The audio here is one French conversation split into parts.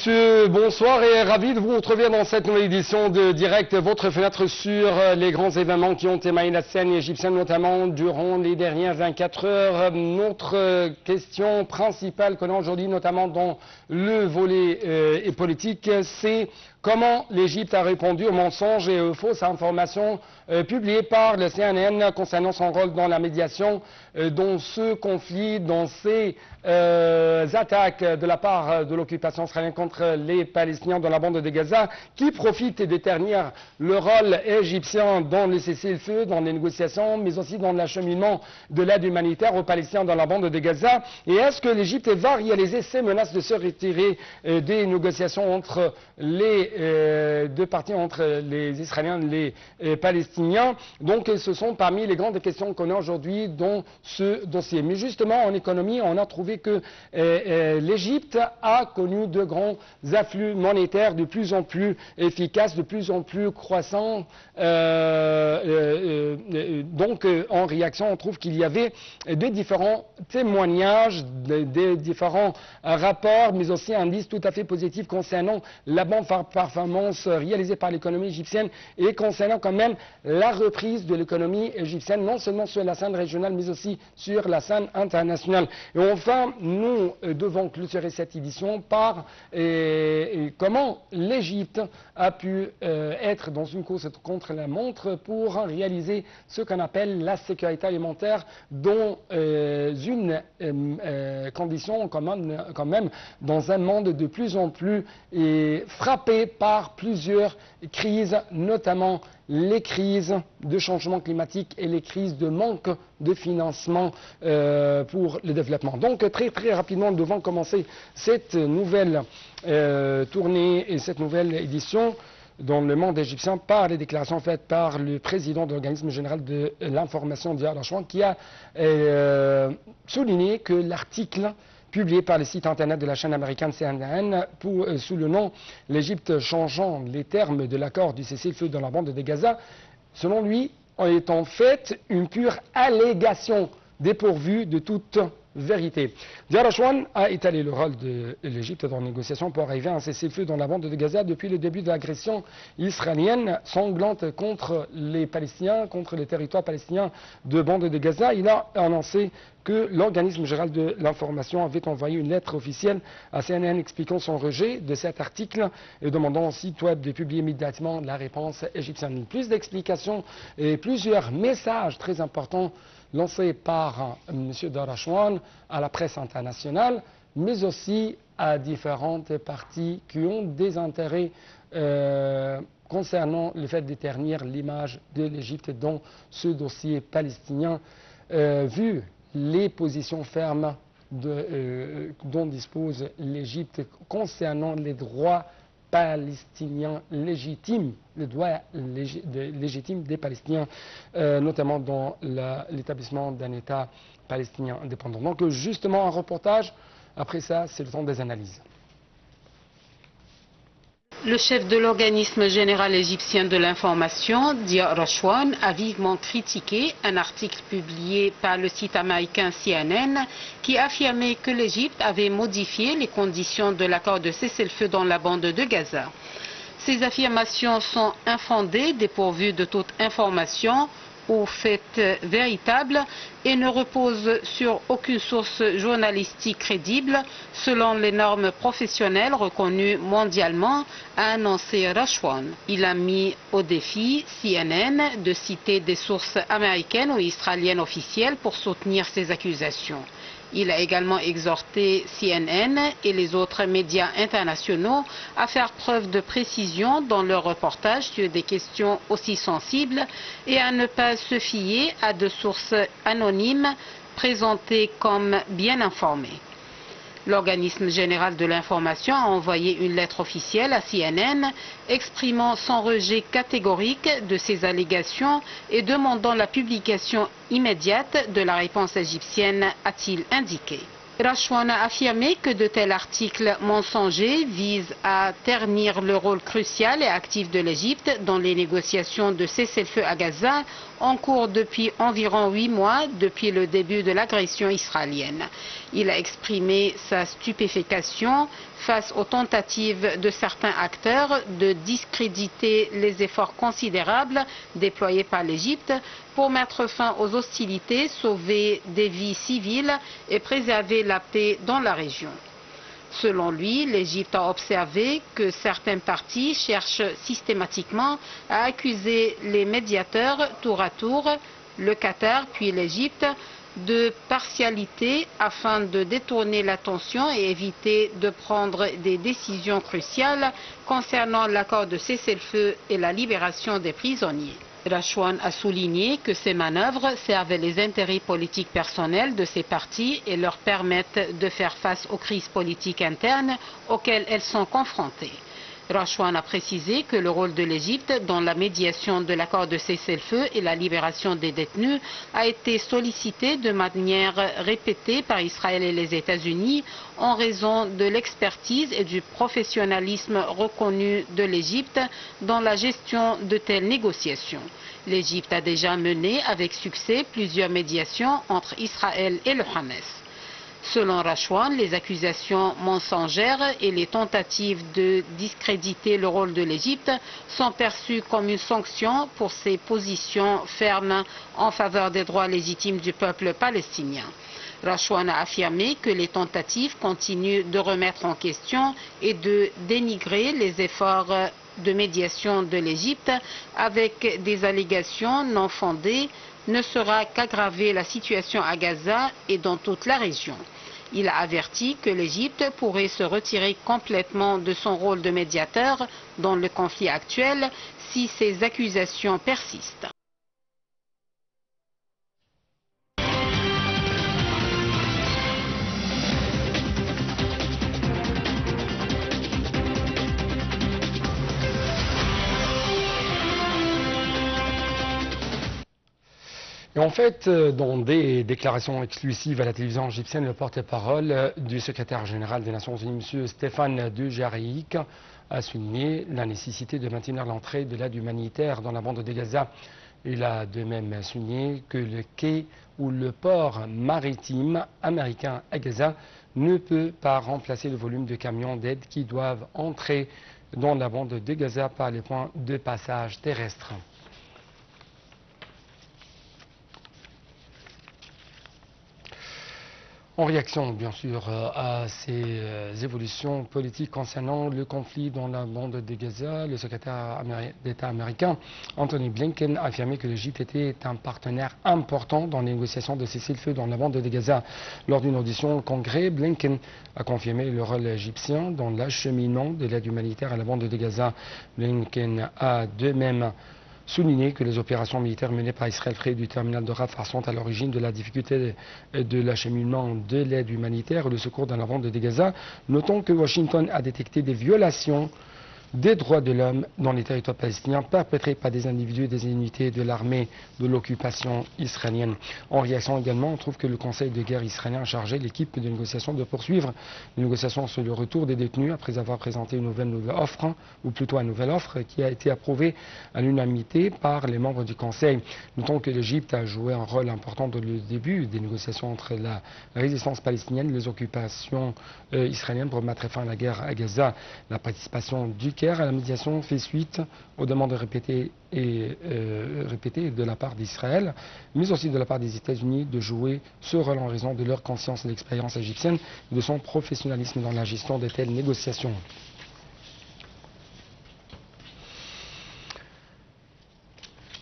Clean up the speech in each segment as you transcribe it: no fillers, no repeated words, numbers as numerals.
Monsieur, bonsoir et ravi de vous retrouver dans cette nouvelle édition de Direct, votre fenêtre sur les grands événements qui ont émaillé la scène égyptienne, notamment durant les dernières 24 heures. Notre question principale qu'on a aujourd'hui, notamment dans le volet politique, c'est comment l'Égypte a répondu aux mensonges et aux fausses informations publiées par le CNN concernant son rôle dans la médiation dans ce conflit, dans ces attaques de la part de l'occupation israélienne contre les Palestiniens dans la bande de Gaza, qui profitent de ternir le rôle égyptien dans le cessez-le-feu, dans les négociations, mais aussi dans l'acheminement de l'aide humanitaire aux Palestiniens dans la bande de Gaza. Et est-ce que l'Égypte va réaliser ces menaces de se retirer des négociations entre les deux parties, entre les Israéliens et les Palestiniens? Donc ce sont parmi les grandes questions qu'on a aujourd'hui dans ce dossier. Mais justement, en économie, on a trouvé que l'Égypte a connu de grands afflux monétaires de plus en plus efficaces, de plus en plus croissants. Donc, en réaction, on trouve qu'il y avait des différents témoignages, des différents rapports, mais aussi un indice tout à fait positif concernant la bonne performance réalisée par l'économie égyptienne et concernant quand même la reprise de l'économie égyptienne, non seulement sur la scène régionale, mais aussi sur la scène internationale. Et enfin, nous devons clôturer cette édition par comment l'Égypte a pu être dans une course contre la montre pour réaliser ce qu'on appelle la sécurité alimentaire dans une condition quand même dans un monde de plus en plus frappé par plusieurs crises, notamment les crises de changement climatique et les crises de manque de financement pour le développement. Donc très rapidement, nous devons commencer cette nouvelle tournée et cette nouvelle édition dans le monde égyptien par les déclarations faites par le président de l'organisme général de l'information Ziad Rachwan, qui a souligné que l'article publié par le site internet de la chaîne américaine CNN sous le nom « L'Égypte changeant les termes de l'accord du cessez-le-feu dans la bande de Gaza », selon lui, est en fait une pure allégation dépourvue de toute vérité. Ziad Rachwan a étalé le rôle de l'Égypte dans les négociations pour arriver à un cessez-le-feu dans la bande de Gaza depuis le début de l'agression israélienne sanglante contre les Palestiniens, contre les territoires palestiniens de bande de Gaza. Il a annoncé que l'organisme général de l'information avait envoyé une lettre officielle à CNN expliquant son rejet de cet article et demandant au site web de publier immédiatement la réponse égyptienne. Plus d'explications et plusieurs messages très importants lancés par M. Rachwan à la presse internationale, mais aussi à différentes parties qui ont des intérêts concernant le fait de ternir l'image de l'Égypte dans ce dossier palestinien, vu les positions fermes dont dispose l'Égypte concernant les droits palestiniens légitimes, les droits légitimes des Palestiniens, notamment dans l'établissement d'un État palestinien indépendant. Donc justement un reportage, après ça c'est le temps des analyses. Le chef de l'organisme général égyptien de l'information, Ziad Rachwan, a vivement critiqué un article publié par le site américain CNN qui affirmait que l'Égypte avait modifié les conditions de l'accord de cessez-le-feu dans la bande de Gaza. Ces affirmations sont infondées, dépourvues de toute information ou faits véritables et ne reposent sur aucune source journalistique crédible selon les normes professionnelles reconnues mondialement, a annoncé Rachwan. Il a mis au défi CNN de citer des sources américaines ou israéliennes officielles pour soutenir ces accusations. Il a également exhorté CNN et les autres médias internationaux à faire preuve de précision dans leurs reportages sur des questions aussi sensibles et à ne pas se fier à de sources anonymes présentées comme bien informées. L'organisme général de l'information a envoyé une lettre officielle à CNN exprimant son rejet catégorique de ces allégations et demandant la publication immédiate de la réponse égyptienne, a-t-il indiqué. Rachwan a affirmé que de tels articles mensongers visent à ternir le rôle crucial et actif de l'Égypte dans les négociations de cessez-le-feu à Gaza en cours depuis environ 8 mois depuis le début de l'agression israélienne. Il a exprimé sa stupéfaction face aux tentatives de certains acteurs de discréditer les efforts considérables déployés par l'Égypte pour mettre fin aux hostilités, sauver des vies civiles et préserver la paix dans la région. Selon lui, l'Égypte a observé que certains partis cherchent systématiquement à accuser les médiateurs tour à tour, le Qatar puis l'Égypte, de partialité afin de détourner l'attention et éviter de prendre des décisions cruciales concernant l'accord de cessez-le-feu et la libération des prisonniers. Rachouane a souligné que ces manœuvres servent les intérêts politiques personnels de ces partis et leur permettent de faire face aux crises politiques internes auxquelles elles sont confrontées. Rachouane a précisé que le rôle de l'Égypte dans la médiation de l'accord de cessez-le-feu et la libération des détenus a été sollicité de manière répétée par Israël et les États-Unis en raison de l'expertise et du professionnalisme reconnu de l'Égypte dans la gestion de telles négociations. L'Égypte a déjà mené avec succès plusieurs médiations entre Israël et le Hamas. Selon Rachouane, les accusations mensongères et les tentatives de discréditer le rôle de l'Égypte sont perçues comme une sanction pour ses positions fermes en faveur des droits légitimes du peuple palestinien. Rachouane a affirmé que les tentatives continuent de remettre en question et de dénigrer les efforts de médiation de l'Égypte avec des allégations non fondées ne sera qu'aggraver la situation à Gaza et dans toute la région. Il a averti que l'Égypte pourrait se retirer complètement de son rôle de médiateur dans le conflit actuel si ces accusations persistent. Et en fait, dans des déclarations exclusives à la télévision égyptienne, le porte-parole du secrétaire général des Nations Unies, M. Stéphane Dujarric, a souligné la nécessité de maintenir l'entrée de l'aide humanitaire dans la bande de Gaza. Il a de même souligné que le quai ou le port maritime américain à Gaza ne peut pas remplacer le volume de camions d'aide qui doivent entrer dans la bande de Gaza par les points de passage terrestres. En réaction, bien sûr, à ces évolutions politiques concernant le conflit dans la bande de Gaza, le secrétaire d'État américain Anthony Blinken a affirmé que l'Égypte était un partenaire important dans les négociations de cessez-le-feu dans la bande de Gaza. Lors d'une audition au Congrès, Blinken a confirmé le rôle égyptien dans l'acheminement de l'aide humanitaire à la bande de Gaza. Blinken a de même souligner que les opérations militaires menées par Israël près du terminal de Rafah sont à l'origine de la difficulté de l'acheminement de l'aide humanitaire et le secours dans la bande de Gaza. Notons que Washington a détecté des violations des droits de l'homme dans les territoires palestiniens perpétrés par des individus et des unités de l'armée de l'occupation israélienne. En réaction également, on trouve que le Conseil de guerre israélien a chargé l'équipe de négociation de poursuivre les négociations sur le retour des détenus après avoir présenté une nouvelle offre, ou plutôt une nouvelle offre qui a été approuvée à l'unanimité par les membres du Conseil. Notons que l'Égypte a joué un rôle important dans le début des négociations entre la résistance palestinienne et les occupations israéliennes pour mettre fin à la guerre à Gaza. La participation du Caire à la médiation fait suite aux demandes répétées de la part d'Israël, mais aussi de la part des États-Unis de jouer ce rôle en raison de leur conscience et l'expérience égyptienne et de son professionnalisme dans la gestion de telles négociations.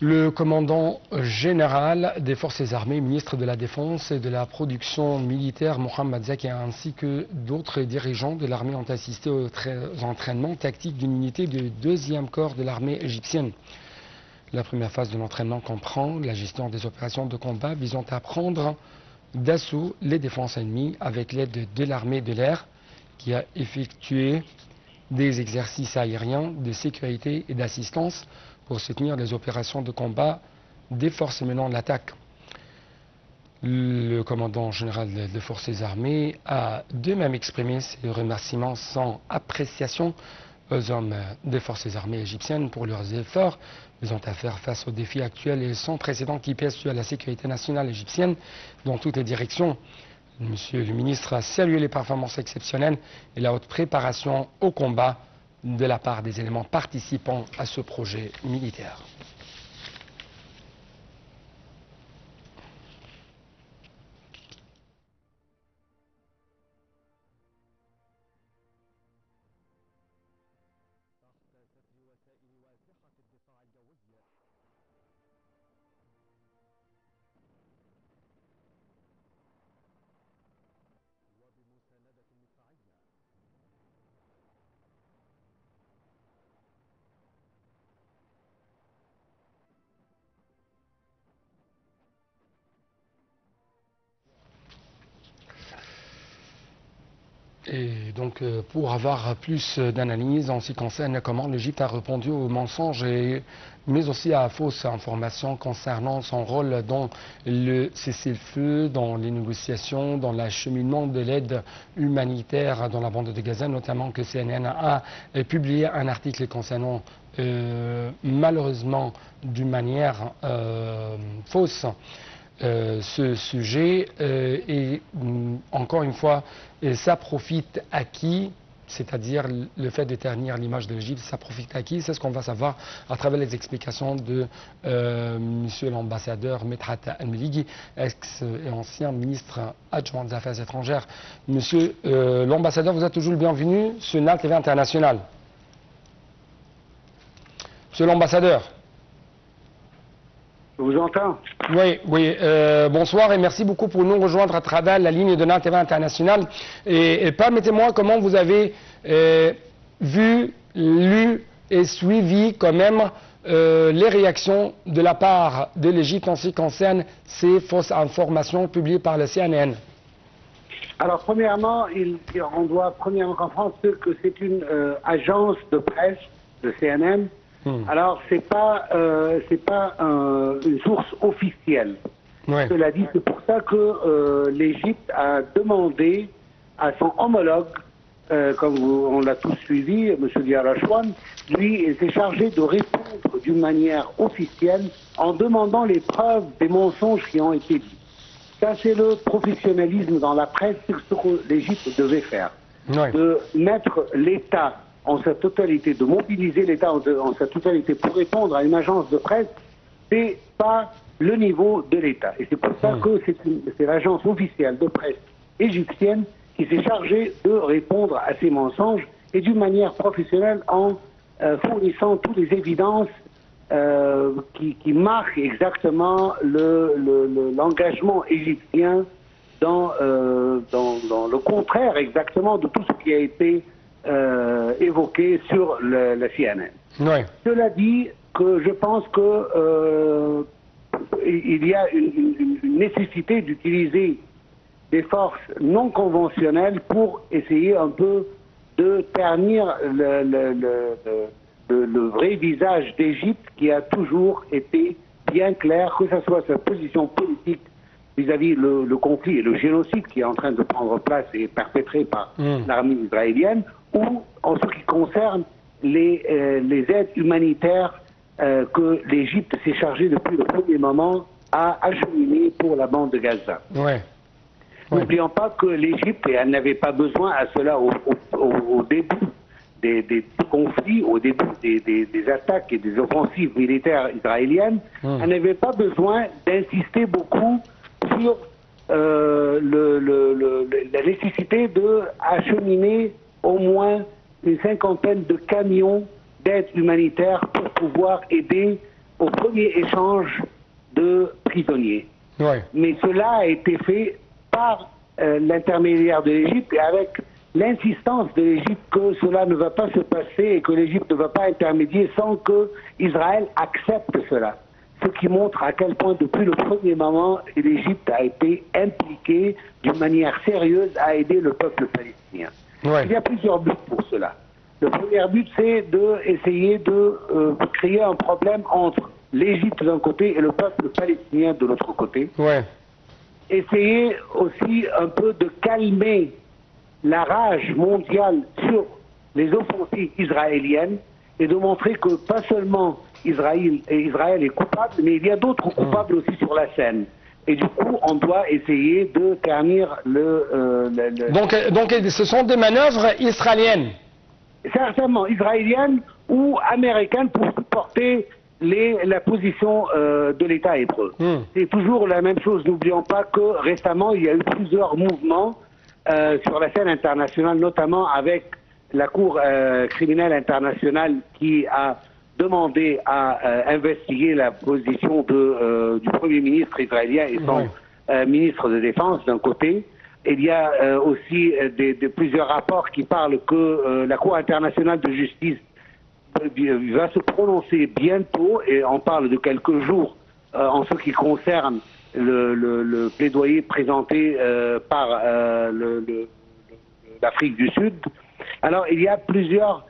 Le commandant général des forces armées, ministre de la Défense et de la production militaire, Mohamed Zaki, ainsi que d'autres dirigeants de l'armée ont assisté aux entraînements tactiques d'une unité du 2e corps de l'armée égyptienne. La première phase de l'entraînement comprend la gestion des opérations de combat visant à prendre d'assaut les défenses ennemies avec l'aide de l'armée de l'air qui a effectué des exercices aériens de sécurité et d'assistance pour soutenir les opérations de combat des forces menant l'attaque. Le commandant général des forces armées a de même exprimé ses remerciements sans appréciation aux hommes des forces armées égyptiennes pour leurs efforts visant à faire face aux défis actuels et sans précédent qui pèsent sur la sécurité nationale égyptienne dans toutes les directions. Monsieur le ministre a salué les performances exceptionnelles et la haute préparation au combat de la part des éléments participants à ce projet militaire. Et donc, pour avoir plus d'analyse en ce qui concerne comment l'Égypte a répondu aux mensonges, mais aussi à fausses informations concernant son rôle dans le cessez-le-feu, dans les négociations, dans l'acheminement de l'aide humanitaire dans la bande de Gaza, notamment que CNN a publié un article concernant, malheureusement, d'une manière fausse, ce sujet et encore une fois, ça profite à qui? C'est-à-dire le fait de ternir l'image de l'Égypte, ça profite à qui? C'est ce qu'on va savoir à travers les explications de monsieur l'ambassadeur Medhat Al-Melighi, ex et ancien ministre adjoint des Affaires étrangères. Monsieur l'ambassadeur, vous êtes toujours le bienvenu sur NAL TV International. Monsieur l'ambassadeur. Je vous entends. Oui, oui. Bonsoir et merci beaucoup pour nous rejoindre à travers la ligne de NAL TV International. Et permettez-moi, comment vous avez vu, lu et suivi quand même les réactions de la part de l'Égypte en ce qui concerne ces fausses informations publiées par le CNN? Alors, premièrement, on doit comprendre que c'est une agence de presse de CNN. Alors, c'est pas une source officielle. Ouais. Cela dit, c'est pour ça que l'Égypte a demandé à son homologue, comme on l'a tous suivi, M. Diar Rachouane, lui s'est chargé de répondre d'une manière officielle en demandant les preuves des mensonges qui ont été dits. Ça, c'est le professionnalisme dans la presse, c'est ce que l'Égypte devait faire. Ouais. De mettre l'État en sa totalité, de mobiliser l'État en sa totalité pour répondre à une agence de presse, c'est pas le niveau de l'État. Et c'est pour ça que c'est l'agence officielle de presse égyptienne qui s'est chargée de répondre à ces mensonges et d'une manière professionnelle en fournissant toutes les évidences qui marquent exactement l'engagement égyptien dans le contraire exactement de tout ce qui a été évoqué sur la CNN. Ouais. Cela dit, que je pense que il y a une nécessité d'utiliser des forces non conventionnelles pour essayer un peu de ternir le vrai visage d'Égypte qui a toujours été bien clair, que ce soit sa position politique vis-à-vis le conflit et le génocide qui est en train de prendre place et perpétré par l'armée israélienne, ou en ce qui concerne les aides humanitaires que l'Égypte s'est chargée depuis le premier moment à acheminer pour la bande de Gaza. Ouais. N'oublions pas que l'Égypte, et elle n'avait pas besoin à cela au début des conflits, au début des attaques et des offensives militaires israéliennes, elle n'avait pas besoin d'insister beaucoup sur la nécessité d'acheminer au moins une cinquantaine de camions d'aide humanitaire pour pouvoir aider au premier échange de prisonniers. Ouais. Mais cela a été fait par l'intermédiaire de l'Égypte et avec l'insistance de l'Égypte que cela ne va pas se passer et que l'Égypte ne va pas intermédier sans que Israël accepte cela. Ce qui montre à quel point depuis le premier moment l'Égypte a été impliquée d'une manière sérieuse à aider le peuple palestinien. Ouais. Il y a plusieurs buts pour cela. Le premier but, c'est d'essayer de créer un problème entre l'Égypte d'un côté et le peuple palestinien de l'autre côté. Ouais. Essayer aussi un peu de calmer la rage mondiale sur les offensives israéliennes et de montrer que pas seulement Israël est coupable, mais il y a d'autres coupables aussi sur la scène. Et du coup, on doit essayer de ternir Donc, ce sont des manœuvres israéliennes? Certainement israéliennes ou américaines pour supporter la position de l'État hébreu. C'est toujours la même chose. N'oublions pas que récemment, il y a eu plusieurs mouvements sur la scène internationale, notamment avec la Cour criminelle internationale qui a demandé à investiguer la position du Premier ministre israélien et son ministre de Défense d'un côté. Il y a aussi plusieurs rapports qui parlent que la Cour internationale de justice va se prononcer bientôt, et on parle de quelques jours en ce qui concerne le plaidoyer présenté par l'Afrique du Sud. Alors il y a plusieurs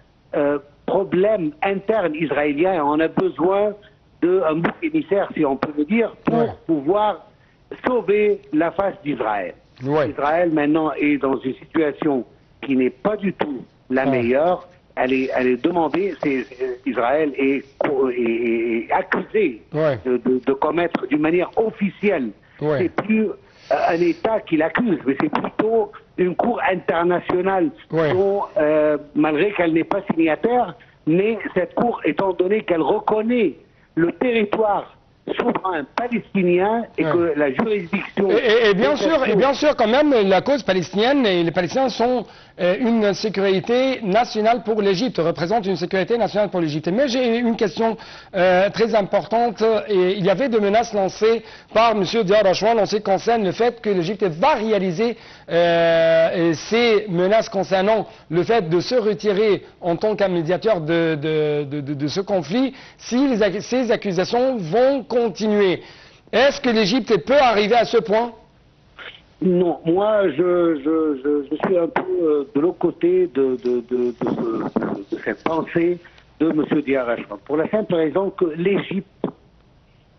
problèmes internes israéliens et on a besoin d'un bouc émissaire, si on peut le dire, pour pouvoir sauver la face d'Israël. Israël maintenant est dans une situation qui n'est pas du tout la meilleure. Elle est demandée, Israël est accusé de commettre d'une manière officielle. C'est plus un État qui l'accuse, mais c'est plutôt une cour internationale dont, malgré qu'elle n'est pas signataire, mais cette cour, étant donné qu'elle reconnaît le territoire souverain palestinien et que la juridiction... Et bien sûr, quand même, la cause palestinienne et les Palestiniens sont une sécurité nationale pour l'Égypte, représentent une sécurité nationale pour l'Égypte. Mais j'ai une question très importante. Et il y avait des menaces lancées par M. Ziad Rachouan en ce qui concerne le fait que l'Égypte va réaliser ces menaces concernant le fait de se retirer en tant qu'un médiateur de ce conflit si ces accusations vont continuer. Est-ce que l'Égypte peut arriver à ce point? Non, moi je suis un peu de l'autre côté de cette pensée de M. Ziad Rachouan. Pour la simple raison que l'Égypte,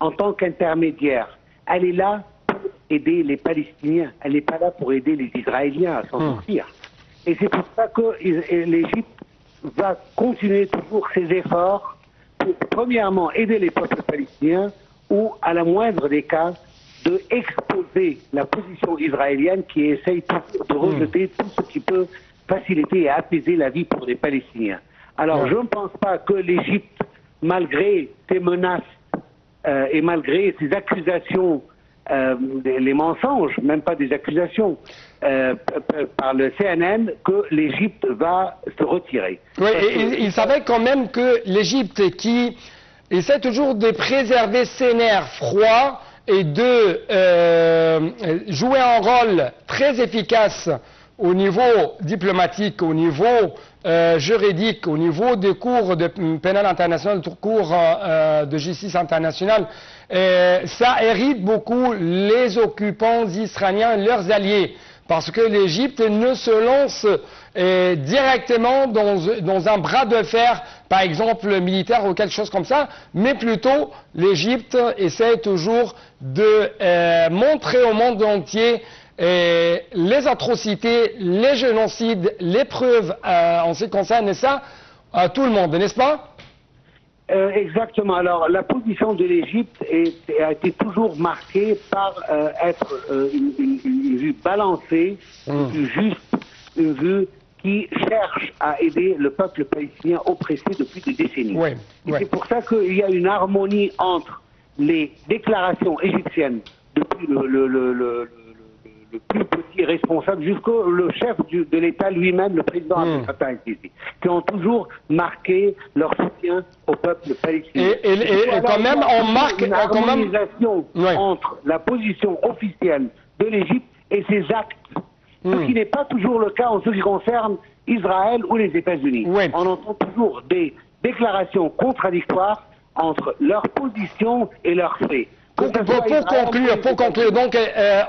en tant qu'intermédiaire, elle est là pour aider les Palestiniens, elle n'est pas là pour aider les Israéliens à s'en sortir. Et c'est pour ça que l'Égypte va continuer toujours ses efforts pour, premièrement, aider les peuples palestiniens ou, à la moindre des cas, de exposer la position israélienne qui essaye de rejeter tout ce qui peut faciliter et apaiser la vie pour les Palestiniens. Alors, je ne pense pas que l'Égypte, malgré ses menaces et malgré ses accusations, les mensonges, même pas des accusations, par le CNN, que l'Égypte va se retirer. Oui, et il savait quand même que l'Égypte, qui essaie toujours de préserver ses nerfs froids, et de jouer un rôle très efficace au niveau diplomatique, au niveau juridique, au niveau des cours de pénal international, des cours de justice internationale, ça irrite beaucoup les occupants israéliens et leurs alliés. Parce que l'Égypte ne se lance directement dans un bras de fer, par exemple militaire ou quelque chose comme ça, mais plutôt l'Égypte essaie toujours de montrer au monde entier les atrocités, les génocides, les preuves en ce qui concerne ça à tout le monde, n'est-ce pas? Exactement. Alors, la position de l'Égypte a été toujours marquée par être une vue balancée, une vue juste, une vue qui cherche à aider le peuple palestinien oppressé depuis des décennies. Et c'est pour ça qu'il y a une harmonie entre les déclarations égyptiennes depuis le plus petit responsable jusqu'au chef de l'État lui-même, le président Abdel Fattah el-Sisi, qui ont toujours marqué leur soutien au peuple palestinien. Et quand même, on marque une harmonisation entre la position officielle de l'Égypte et ses actes, ce qui n'est pas toujours le cas en ce qui concerne Israël ou les États-Unis. On entend toujours des déclarations contradictoires entre leur position et leurs faits. Pour conclure, donc,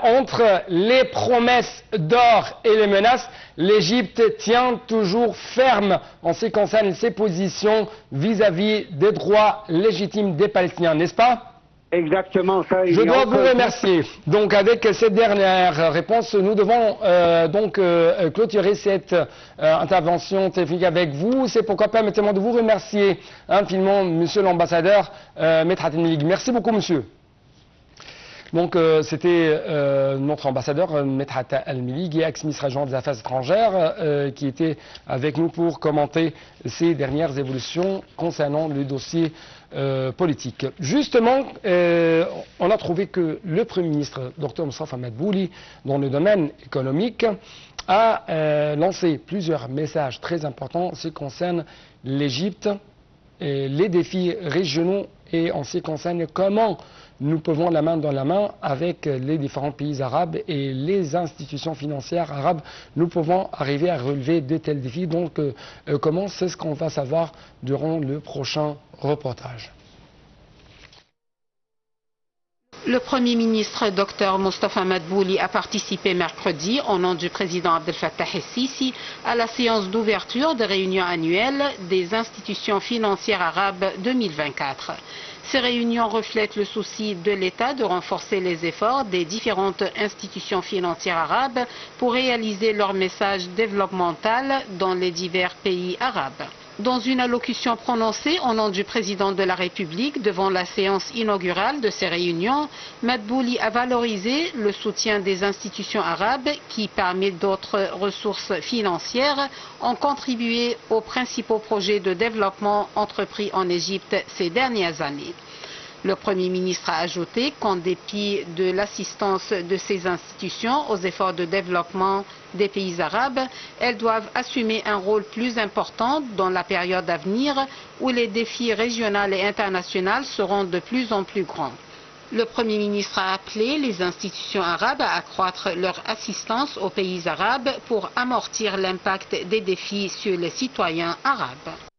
entre les promesses d'or et les menaces, l'Égypte tient toujours ferme en ce qui concerne ses positions vis-à-vis des droits légitimes des Palestiniens, n'est-ce pas? Exactement. Ça, je dois vous remercier. Donc, avec cette dernière réponse, nous devons donc clôturer cette intervention téléphonique avec vous. C'est pourquoi permettez-moi de vous remercier infiniment, monsieur l'ambassadeur Medhat El Melik. Merci beaucoup, monsieur. Donc c'était notre ambassadeur Medhat Al-Milig, ex-ministre adjoint des Affaires étrangères, qui était avec nous pour commenter ces dernières évolutions concernant le dossier politique. Justement, on a trouvé que le Premier ministre, Dr Moustapha Madbouli, dans le domaine économique, a lancé plusieurs messages très importants en ce qui concerne l'Égypte, les défis régionaux et en ce qui concerne comment nous pouvons la main dans la main avec les différents pays arabes et les institutions financières arabes, nous pouvons arriver à relever de tels défis. Donc comment, c'est ce qu'on va savoir durant le prochain reportage. Le Premier ministre Dr Moustapha Madbouli a participé mercredi au nom du président Abdel Fattah el-Sisi à la séance d'ouverture de réunion annuelle des institutions financières arabes 2024. Ces réunions reflètent le souci de l'État de renforcer les efforts des différentes institutions financières arabes pour réaliser leur message développemental dans les divers pays arabes. Dans une allocution prononcée au nom du président de la République devant la séance inaugurale de ces réunions, Madbouli a valorisé le soutien des institutions arabes qui, parmi d'autres ressources financières, ont contribué aux principaux projets de développement entrepris en Égypte ces dernières années. Le Premier ministre a ajouté qu'en dépit de l'assistance de ces institutions aux efforts de développement des pays arabes, elles doivent assumer un rôle plus important dans la période à venir où les défis régionaux et internationaux seront de plus en plus grands. Le Premier ministre a appelé les institutions arabes à accroître leur assistance aux pays arabes pour amortir l'impact des défis sur les citoyens arabes.